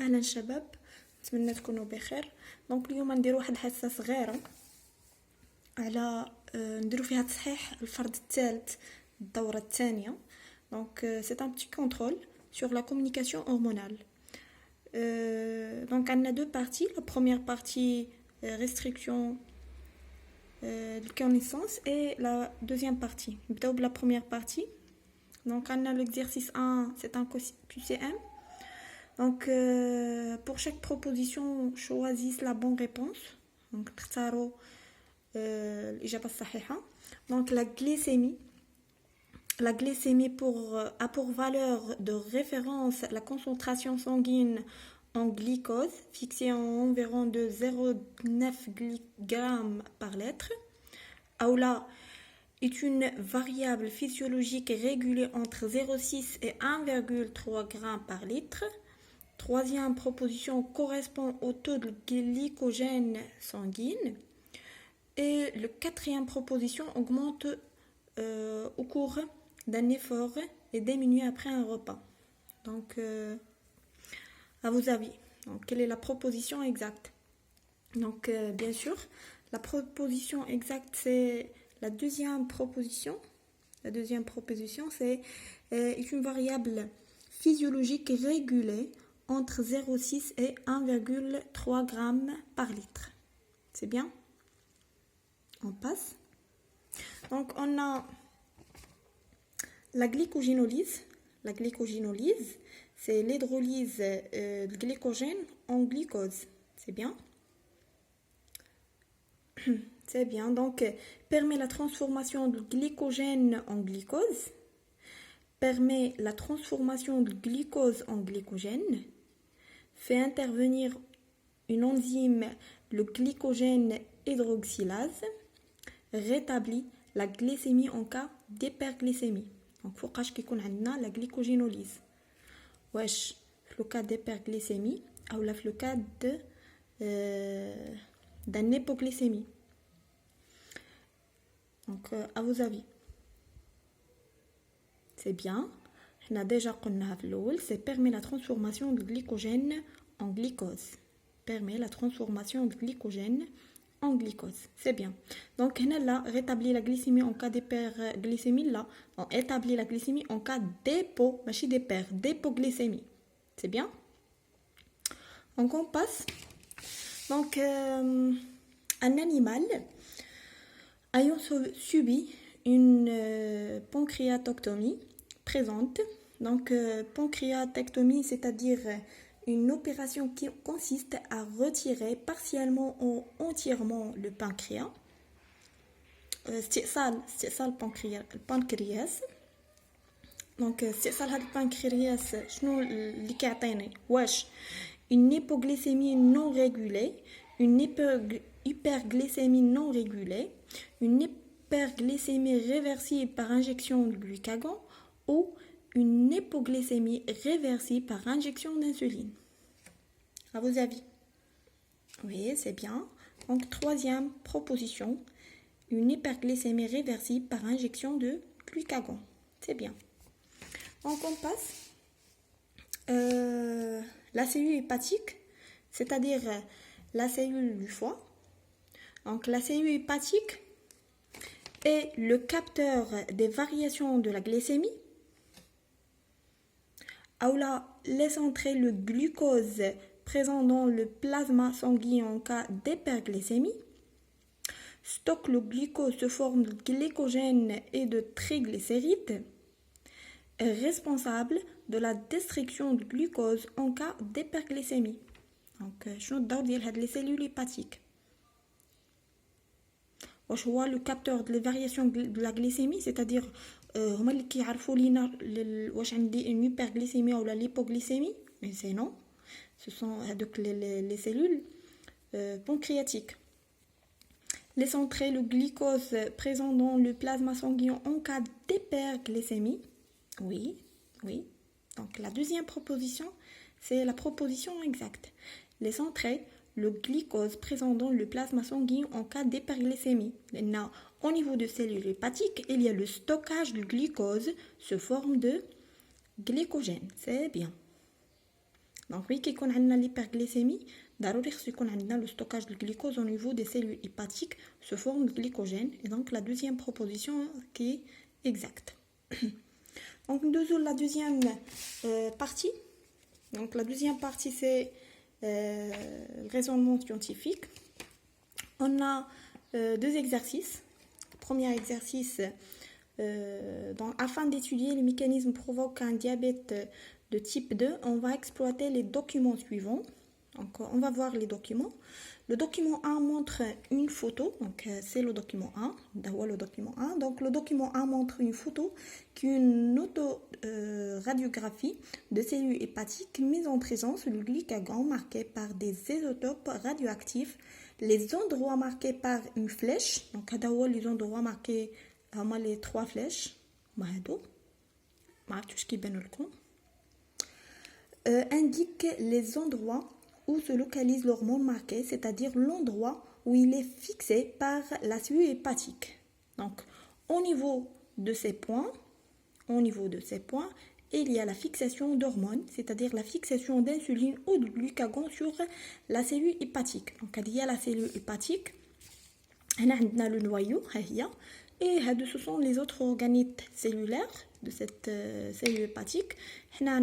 اهلا شباب، نتمنى تكونوا بخير. دونك اليوم نديرو واحد الحصه صغيره على نديرو فيها تصحيح الفرد الثالث الدوره الثانيه. دونك سي ان بتي كونترول sur la communication hormonale. Donc on a deux parties. La première partie restriction de connaissance et la deuxième partie. La première partie. Donc on a l'exercice 1, c'est un QCM. Donc pour chaque proposition, choisissez la bonne réponse. Donc تختاروا الإجابة الصحيحة. Donc la glycémie. La glycémie a pour valeur de référence la concentration sanguine en glucose fixée en environ de 0,9 g par litre. Aoula est une variable physiologique régulée entre 0,6 et 1,3 g par litre. Troisième proposition correspond au taux de glycogène sanguine. Et la quatrième proposition augmente au cours d'un effort et diminue après un repas. Donc, à vos avis, donc, quelle est la proposition exacte? Donc, bien sûr, la proposition exacte, c'est la deuxième proposition. La deuxième proposition, c'est une variable physiologique régulée entre 0,6 et 1,3 g par litre. C'est bien? On passe. Donc, on a la glycogénolyse. La glycogénolyse, c'est l'hydrolyse de glycogène en glucose. C'est bien? C'est bien. Donc, permet la transformation de glycogène en glucose. Permet la transformation de glucose en glycogène. Fait intervenir une enzyme, le glycogène hydroxylase. Rétablit la glycémie en cas d'hyperglycémie. Donc, فوقاش كيكون عندنا la glycogénolyse. واش في le cas d'hyperglycémie ou là في le cas d'un hypoglycémie. Donc, à vos avis. C'est bien. On a déjà قلناها في الأول. C'est permet la transformation de glycogène en glucose. Permet la transformation de glycogène en glucose. C'est bien. Donc, là, rétablir la glycémie en cas d'hyperglycémie. Là, on établit la glycémie en cas d'hypoglycémie. C'est bien. Donc, on passe. Donc, un animal ayant subi une pancréatectomie présente. Donc, pancréatectomie, c'est-à-dire une opération qui consiste à retirer partiellement ou entièrement le pancréas. استئصال البنكرياس. دونك استئصال هذا البنكرياس شنو اللي كيعطيني؟ واش une hypoglycémie non régulée, une hyperglycémie non régulée, une hyperglycémie réversible par injection de glucagon ou une hypoglycémie réversible par injection d'insuline. À vos avis? Oui, c'est bien. Donc, troisième proposition, une hyperglycémie réversible par injection de glucagon. C'est bien. Donc, on passe. La cellule hépatique, c'est-à-dire la cellule du foie. Donc, la cellule hépatique est le capteur des variations de la glycémie. Aoula laisse entrer le glucose présent dans le plasma sanguin en cas d'hyperglycémie. Stocke le glucose sous forme de glycogène et de triglycérides. Est responsable de la destruction du glucose en cas d'hyperglycémie. Donc, شنو الدور ديال هاد les cellules hépatiques? واش هو le capteur de la variation de la glycémie, c'est-à-dire هما اللي كيعرفوا لينا واش عندي une hyperglycémie ou l'hypoglycémie? Mais c'est non. Ce sont les cellules pancréatiques. Laisse entrer le glucose présent dans le plasma sanguin en cas d'hyperglycémie. Oui, oui. Donc la deuxième proposition, c'est la proposition exacte. Laisse entrer le glucose présent dans le plasma sanguin en cas d'hyperglycémie. Maintenant, au niveau de cellules hépatiques, il y a le stockage du glucose sous forme de glycogène. C'est bien. Donc oui, qui qu'on a l'hyperglycémie, ضروري خصو يكون عندنا le stockage de glucose au niveau des cellules hépatiques se forme de glycogène. Et donc la deuxième proposition qui est exacte. Donc la deuxième partie. Donc la deuxième partie c'est le raisonnement scientifique. On a deux exercices. Premier exercice, afin d'étudier les mécanismes provoquant un diabète de type 2, on va exploiter les documents suivants. Donc, on va voir les documents. Le document 1 montre une photo, donc c'est le document 1. Donc le document 1 montre une photo qui est une autoradiographie de cellules hépatiques mise en présence du glycagon marqué par des isotopes radioactifs. Les endroits marqués par une flèche, donc les endroits marqués les 3 flèches, indiquent les endroits où se localise l'hormone marqué, c'est-à-dire l'endroit où il est fixé par la cellule hépatique. Donc, au niveau de ces points, il y a la fixation d'hormones, c'est-à-dire la fixation d'insuline ou de glucagon sur la cellule hépatique. Donc, il y a la cellule hépatique, on a le noyau, et ce sont les autres organites cellulaires de cette cellule hépatique. On a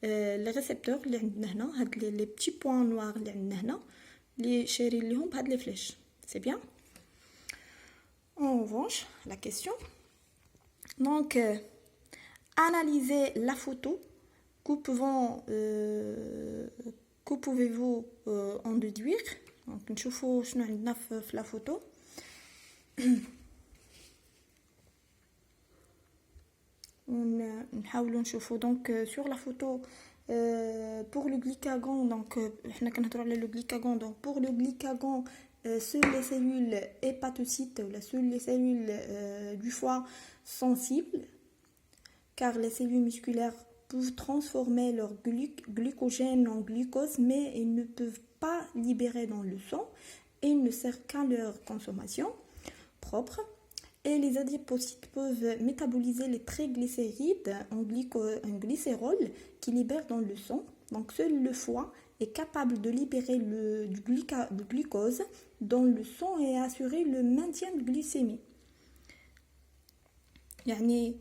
les récepteurs اللي عندنا هنا هاد les petits points noirs اللي عندنا هنا اللي شايرين لهم بهاد les flèches. C'est bien. En revanche, la question. Donc analysez la photo. Que pouvez-vous en déduire? Donc نشوفوا شنو عندنا في la photo. نحاولوا نشوفوا donc sur la photo pour le glycagon, donc احنا كنهضروا على le glycagon. Donc pour le glycagon, seules les cellules hépatocytes ou seules les cellules du foie sensibles, car les cellules musculaires peuvent transformer leur glycogène en glucose, mais ils ne peuvent pas libérer dans le sang et ils ne servent qu'à leur consommation propre. Et les adipocytes peuvent métaboliser les triglycérides en glycérol qui libèrent dans le sang. Donc seul le foie est capable de libérer du glucose dans le sang et assurer le maintien de glycémie. يعني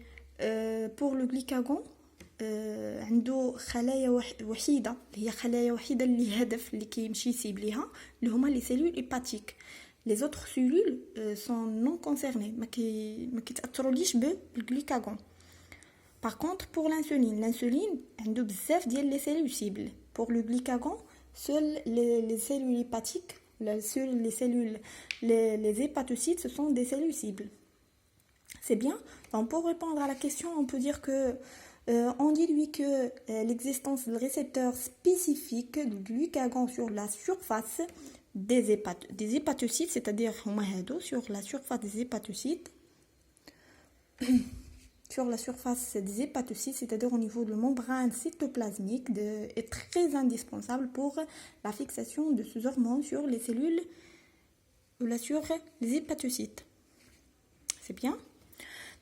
pour le glycagon عنده خلايا وحيدة هي خلايا وحيدة اللي هدف اللي كيمشي يسيب ليها اللي هما لي سيلول هيباتيك. Les autres cellules sont non concernées, mais qui ne le glycagon. Par contre, pour l'insuline, a des cellules cibles. Pour le glycagon, seules les cellules hépatiques, les hépatocytes, ce sont des cellules cibles. C'est bien. Donc, pour répondre à la question, on peut dire que on déduit que l'existence de récepteurs spécifiques du glycagon sur la surface des hépatocytes, c'est-à-dire sur la surface des hépatocytes, c'est-à-dire au niveau de la membrane cytoplasmique, est très indispensable pour la fixation de ces hormones sur les cellules ou sur les hépatocytes. C'est bien.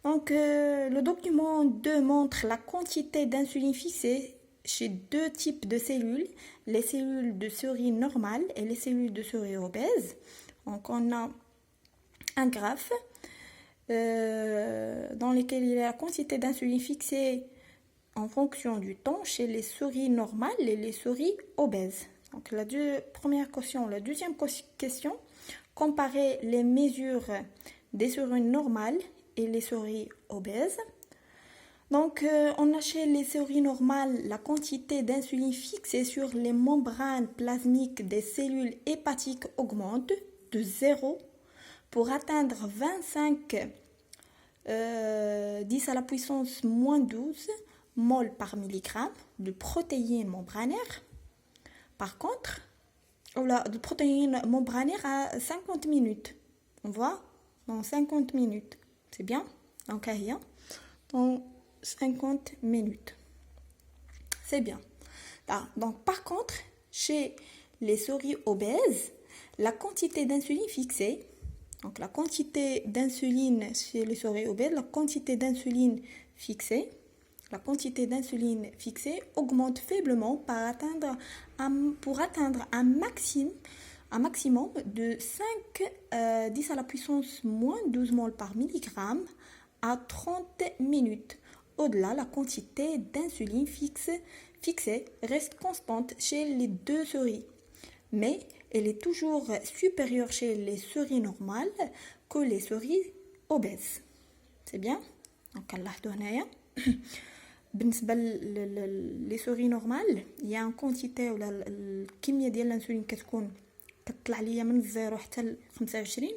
Donc, le document 2 montre la quantité d'insuline fixée chez deux types de cellules, les cellules de souris normales et les cellules de souris obèses. Donc on a un graphe dans lequel il y a la quantité d'insuline fixée en fonction du temps chez les souris normales et les souris obèses. Donc la deuxième question, comparer les mesures des souris normales et les souris obèses. Donc, on a chez les souris normales la quantité d'insuline fixée sur les membranes plasmiques des cellules hépatiques augmente de 0 pour atteindre 25 10 à la puissance moins 12 mol par milligramme de protéines membranaires. Par contre, de protéines membranaires à 50 minutes. On voit dans 50 minutes. C'est bien. Donc, dans 50 minutes. C'est bien. Donc, par contre, chez les souris obèses, la quantité d'insuline fixée, donc la quantité d'insuline chez les souris obèses, la quantité d'insuline fixée la quantité d'insuline fixée augmente faiblement pour atteindre un maximum de 5 10 à la puissance moins 12 mol par milligramme à 30 minutes. Au-delà, la quantité d'insuline fixée reste constante chez les deux souris, mais elle est toujours supérieure chez les souris normales que les souris obèses. C'est bien. Donc, نلاحظوا هنايا بالنسبه لي سوري نورمال يا ان كونتيتي ولا الكميه ديال الانسولين كتطلع ليا من الزيرو حتى ل 25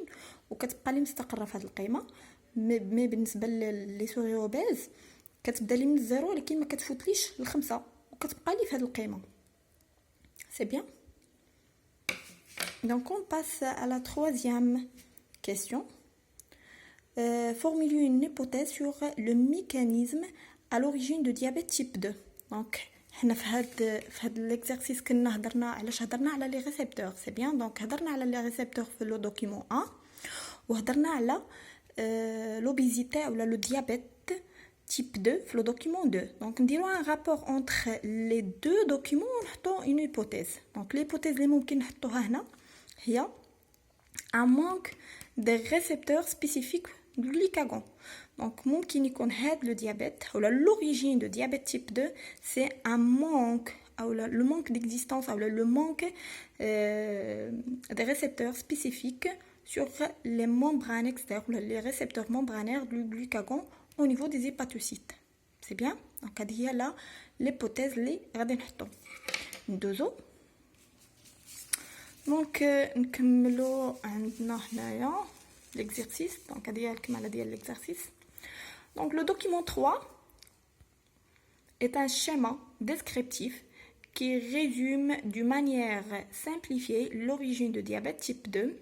وكتبقى لي مستقره في هذه القيمه. مي بالنسبه لي سوري اوبيز كتبدا لي من الزيرو ولكن ما كتفوتليش ل5 وكتبقى لي في هذه القيمه. سي بيان. Donc on passe à la troisième question. Formuler une hypothèse sur le mécanisme à l'origine de diabète type 2. Donc حنا في هاد l'exercice كنا هضرنا على لي ريسبتور. سي بيان. دونك هضرنا على لي ريسبتور في لو دوكيمون 1 وهضرنا على l'obésité ou le diabète type 2 في le document 2. Donc نديرو un rapport entre les deux documents ونحطو une hypothèse. Donc l'hypothèse اللي ممكن نحطوها هنا هي un manque de récepteurs spécifiques du glucagon. Donc ممكن يكون هاد le diabète ou l'origine de diabète type 2 c'est un manque ou le manque d'existence ou le manque des récepteurs spécifiques sur les membranes externes, les récepteurs membranaires du glucagon au niveau des hépatocytes. C'est bien. Donc هذه هي l'hypothèse اللي غادي نحطو. ندوزو. Donc نكملو عندنا هنايا l'exercice. Donc هذه هي الكمالة ديال l'exercice. Donc le document 3 est un schéma descriptif qui résume d'une manière simplifiée l'origine de diabète type 2.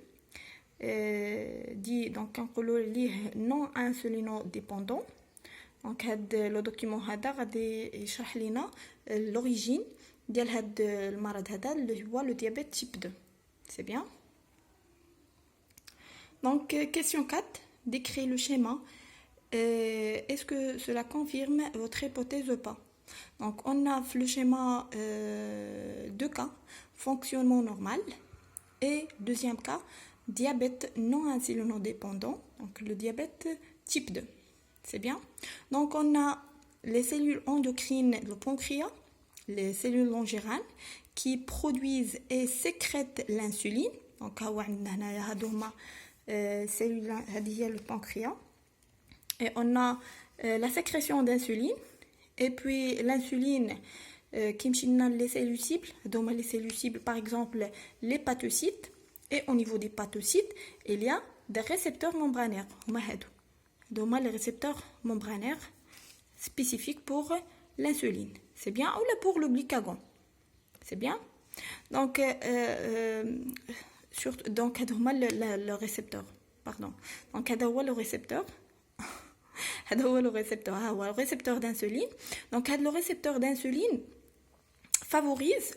dit donc نقولوا ليه non insulinodépendant. donc هذا لو دوكيمون هذا غادي يشرح لنا l'origine ديال هذا المرض هذا اللي هو le diabète type 2. c'est bien. donc question 4, décrit le schéma. Est-ce que cela confirme votre hypothèse ou pas? Donc on a le schéma deux cas, fonctionnement normal, et deuxième cas, diabète non insulinodépendant, donc le diabète type 2. C'est bien. Donc on a les cellules endocrines, le pancréas, les cellules longérales qui produisent et sécrètent l'insuline. Donc هو عندنا هنايا هادو هما cellules هذه هي le pancréas. Et on a la sécrétion d'insuline et puis l'insuline qui مشينا les cellules cibles, donc les cellules cibles par exemple les hépatocytes. Et au niveau des hépatocytes, il y a des récepteurs membranaires. Donc, les récepteurs membranaires spécifiques pour l'insuline. C'est bien. Ou pour le glucagon. C'est bien. Donc, le récepteur. Pardon. Donc, le récepteur. Le récepteur d'insuline. Donc, le récepteur d'insuline favorise,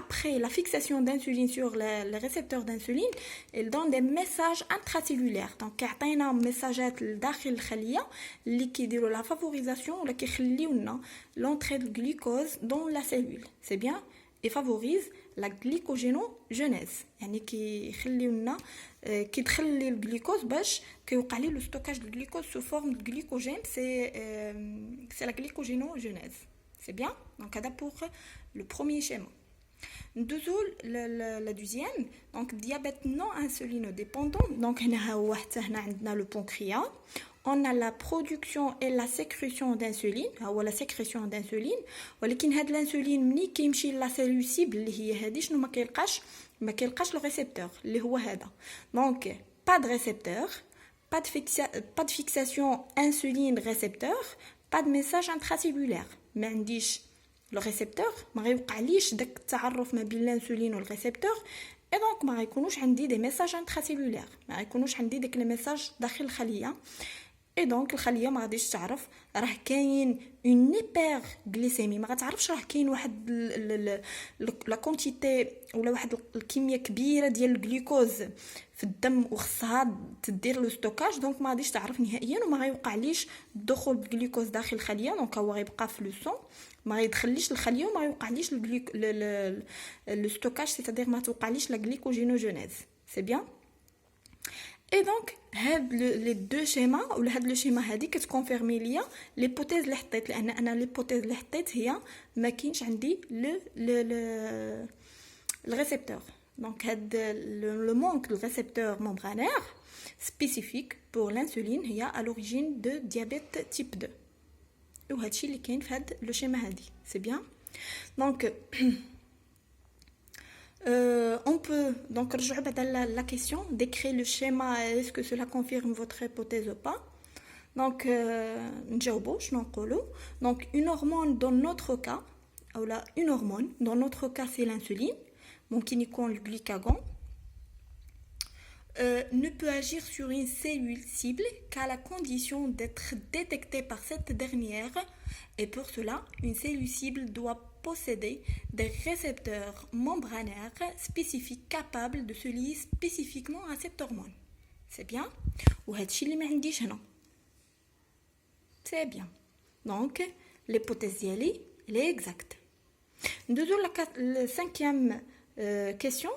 après la fixation d'insuline sur les récepteurs d'insuline, il donne des messages intracellulaires. Donc, il y a des messages داخل الخلية اللي كيديروا la favorisation ولا كيخليونا l'entrée de glucose dans la cellule. C'est bien. Et favorise la glycogénogenèse. يعني كيخليونا كيدخل لي الجلوكوز باش كيوقع لي لو ستوكاج دو glucose sous forme de glycogène. C'est la glycogénogenèse. C'est bien. Donc, ça pour le premier schéma. La deuxième, donc diabète non insulinodépendant. Donc, on a le pancréas. On a la production et la sécrétion d'insuline. Ou la sécrétion d'insuline. ولكن هاد l'insuline ملي كيمشي لا cellule cible اللي هي هادي شنو ما كيلقاش le récepteur اللي هو هذا. Donc, pas de récepteur, pas de fixation insuline récepteur, pas de message intracellulaire. ما عنديش لو ريسبتور ما غيوقعليش داك التعرف ما بين الانسولين والريسبتور اي دونك ما غيكونوش عندي دي ميساج انتراسيلولير ما غيكونوش عندي داك لي ميساج داخل الخليه اي دونك الخليه ما غاديش تعرف راه كاين اون هيبر غليسيمي، ما غتعرفش راه كاين واحد لا كونتيتي ولا واحد الكميه كبيره ديال الجلوكوز في الدم وخصها تدير لو ستوكاج، دونك ما غاديش تعرف نهائيا وما غيوقعليش دخول الجلوكوز داخل الخليه، دونك هو غيبقى في لو سون ما غيدخليش الخليه وما يوقعليش لو ستوكاج، سيتادير ما توقعليش لا غليكوجينوجينيز. سي بيان. اي دونك هاد لي دو شيما ولا هاد لو شيما هادي كتكونفيرمي ليا ليبوتيز اللي حطيت، لان انا ليبوتيز اللي حطيت هي ما كاينش عندي le récepteur. Donc le manque de récepteur membranaire spécifique pour l'insuline هي à l'origine de diabète type 2. وهادشي اللي كاين في هاد لو شيما هادي. C'est bien. Donc on peut donc رجعوا بعدا la question décrire le schéma, est-ce que cela confirme votre hypothèse ou pas. Donc نجاوبوا شنو نقولوا. Donc une hormone dans notre cas ou là une hormone dans notre cas c'est l'insuline, ممكن يكون le glucagon, ne peut agir sur une cellule cible qu'à la condition d'être détectée par cette dernière, et pour cela une cellule cible doit posséder des récepteurs membranaires spécifiques capables de se lier spécifiquement à cette hormone. C'est bien. وهادشي اللي ما عنديش هنا. C'est bien. Donc l'hypothèse ديالي est exacte. Deuxième, la cinquième question.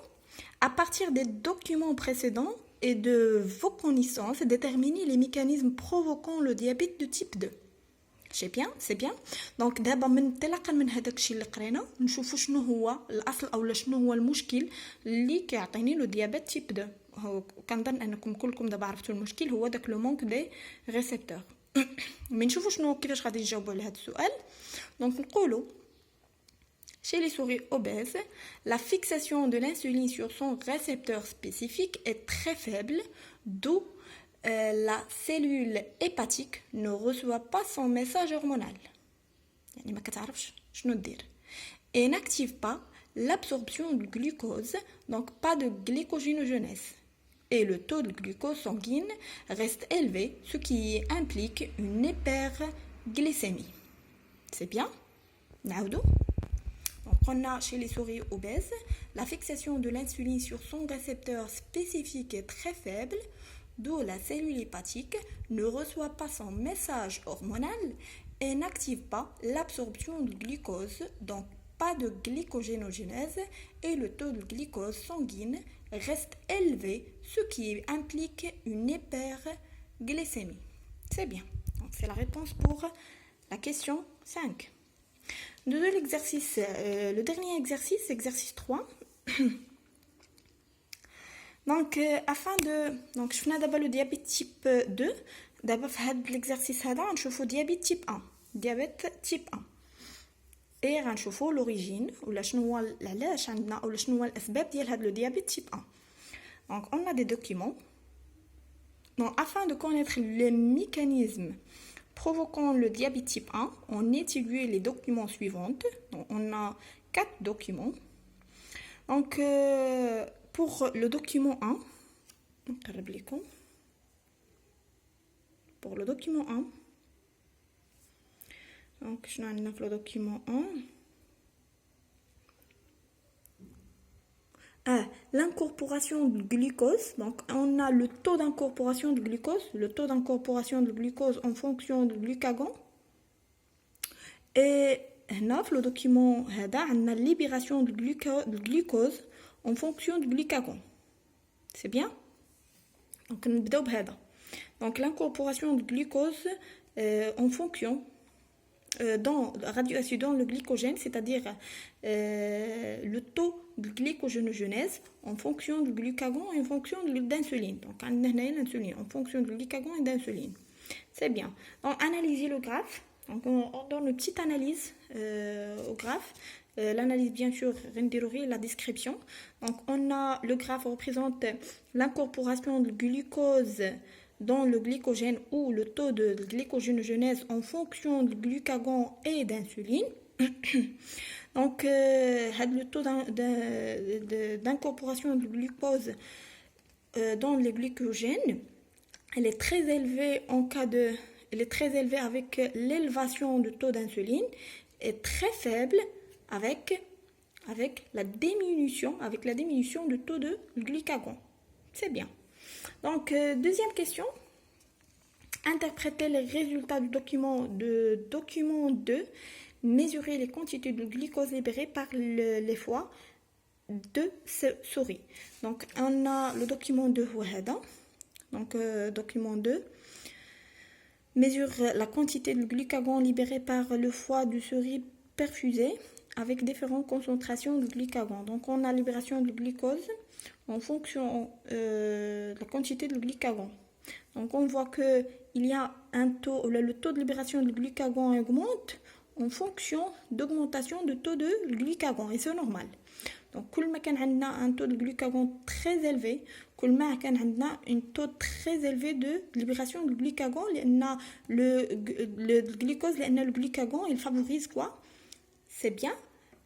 À partir des documents précédents et de vos connaissances, déterminez les mécanismes provoquant le diabète de type 2. C'est bien. Donc دابا من انطلاقا من هذاك الشيء اللي قرينا نشوفوا شنو هو الاصل او شنو هو المشكل اللي كيعطيني لو ديابيت تيب 2. كنظن انكم كلكم دابا عرفتوا المشكل هو داك لو مونك دي ريسبتور. مي نشوفوا شنو كيفاش غادي نجاوبوا على هذا السؤال. دونك نقولوا chez les souris obèses, la fixation de l'insuline sur son récepteur spécifique est très faible, d'où la cellule hépatique ne reçoit pas son message hormonal. يعني ما كتعرفش شنو دير. Et n'active pas l'absorption du glucose, donc pas de glycogénogenèse. Et le taux de glucose sanguine reste élevé, ce qui implique une hyperglycémie. C'est bien. نعاودو. On a chez les souris obèses, la fixation de l'insuline sur son récepteur spécifique est très faible, d'où la cellule hépatique ne reçoit pas son message hormonal et n'active pas l'absorption de glucose, donc pas de glycogénogenèse, et le taux de glucose sanguine reste élevé, ce qui implique une hyperglycémie. C'est bien. Donc c'est la réponse pour la question 5. Le dernier exercice, exercice 3. Donc, afin de... Donc, je fais d'abord le diabète type 2. D'abord, l'exercice, on chauffe diabète type 1. Diabète type 1. Et on chauffe l'origine, ou la chenoual, la lèche, ou la chenoual asbab, le diabète type 1. Donc, on a des documents. Donc, afin de connaître les mécanismes provoquant le diabète type 1, on étudie les documents suivants. Donc, on a 4 documents. Donc, pour le document 1, pour le document 1, donc je vais le document 1. L'incorporation de glucose, donc on a le taux d'incorporation de glucose, en fonction du glucagon. Et dans le document, on a la libération de glucose en fonction du glucagon. C'est bien? Donc, on va donc l'incorporation de glucose en fonction dans le glycogène, c'est-à-dire le taux de glycogénogenèse en fonction du glucagon et en fonction de l'insuline. Donc, on a l'insuline en fonction du glucagon et d'insuline. C'est bien. Donc, analyser le graphe. Donc, on donne une petite analyse au graphe. L'analyse, bien sûr, la description. Donc, on a le graphe représente l'incorporation de glucose dans le glycogène ou le taux de glycogénogenèse en fonction du glucagon et d'insuline. Donc, le taux d'incorporation de glucose dans le glycogène elle est très élevée en cas de, elle est très élevée avec l'élévation du taux d'insuline et très faible avec, avec la diminution du taux de glucagon. C'est bien. Donc, deuxième question. Interpréter les résultats du document 2. Mesurer les quantités de glucose libérées par les foies de souris. Donc, on a le document 2. Donc, document 2 mesure la quantité de glucagon libérée par le foie de souris perfusée avec différentes concentrations de glucagon. Donc, on a libération de glucose en fonction de la quantité de glucagon. Donc, on voit que il y a un taux, le taux de libération de glucagon augmente en fonction d'augmentation du taux de glucagon, et c'est normal. Donc, كل ما كان عندنا un taux de glucagon très élevé, كل ما كان عندنا un taux très élevé de libération de glucagon, لأن le glucose, لأن le glucagon, il favorise quoi? C'est bien,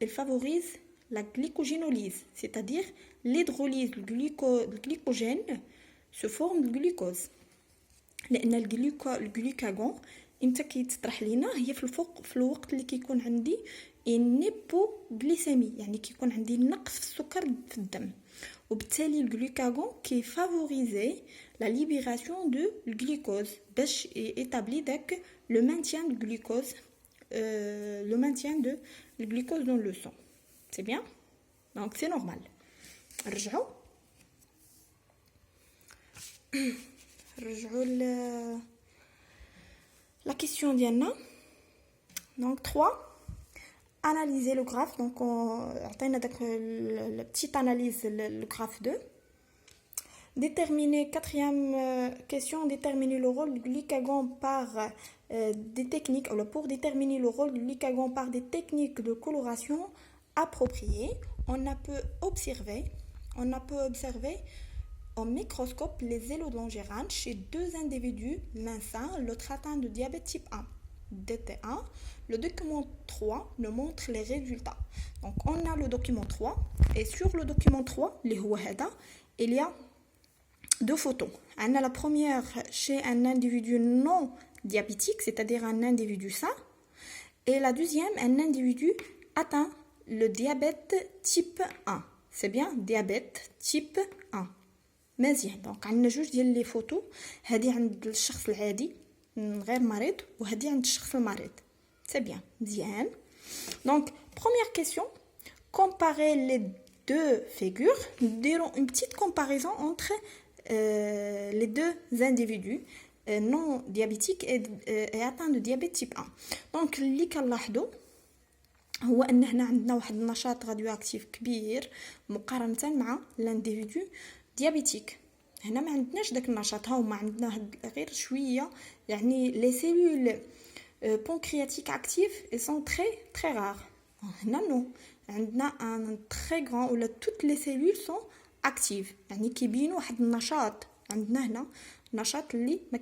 il favorise la glycogénolyse, c'est-à-dire l'hydrolyse du glycogène sous forme de glucose. لأن الجلوكاغون امتى كيتطرح لينا هي في الوقت اللي كيكون عندي النيبوغليسيمي، يعني كيكون عندي نقص في السكر في الدم، وبالتالي الجلوكاغون كيفافوريزي لا ليبيراسيون دو الجلوكوز باش يتابلي داك لو مانتيان دو الجلوكوز le maintien de le glucose dans le sang. C'est bien? Donc c'est normal. رجعوا la question ديالنا. Donc 3, analyser le graphe. Donc عطينا داك la petite analyse le graphe 2. Déterminer, quatrième question, déterminer le rôle du glucagon par des techniques, pour déterminer le rôle du glucagon par des techniques de coloration appropriées, on peut observer au microscope les élodongérans chez 2 individus, l'un sain, l'autre atteint de diabète type 1. DT1, le document 3 nous montre les résultats. Donc on a le document 3, et sur le document 3, il y a 2 photos. On a la première chez un individu non diabétique, c'est-à-dire un individu sain, et la deuxième, un individu atteint le diabète type 1. C'est bien, diabète type 1. مزيان. دونك عندنا جوج ديال لي فوتو، هذه عند الشخص العادي غير مريض، وهذه عند الشخص المريض. سي بيان، مزيان. دونك première question, comparer les 2 figures. Nous dirons une petite comparaison entre les 2 individus non diabétiques et atteints de diabète type 1. Donc اللي كنلاحظوا هو ان هنا عندنا واحد النشاط راديو اكتيف كبير مقارنه مع الانديفيدو ديابيتيك. هنا ما عندناش داك النشاط، ها هما عندنا غير شويه، يعني لي سيلول بانكرياتيك اكتيف اي سون تري رار. هنا نو عندنا ان تري غران ولا توت لي سيلول سون اكتيف، يعني كيبينوا واحد النشاط. عندنا هنا نشاط اللي ما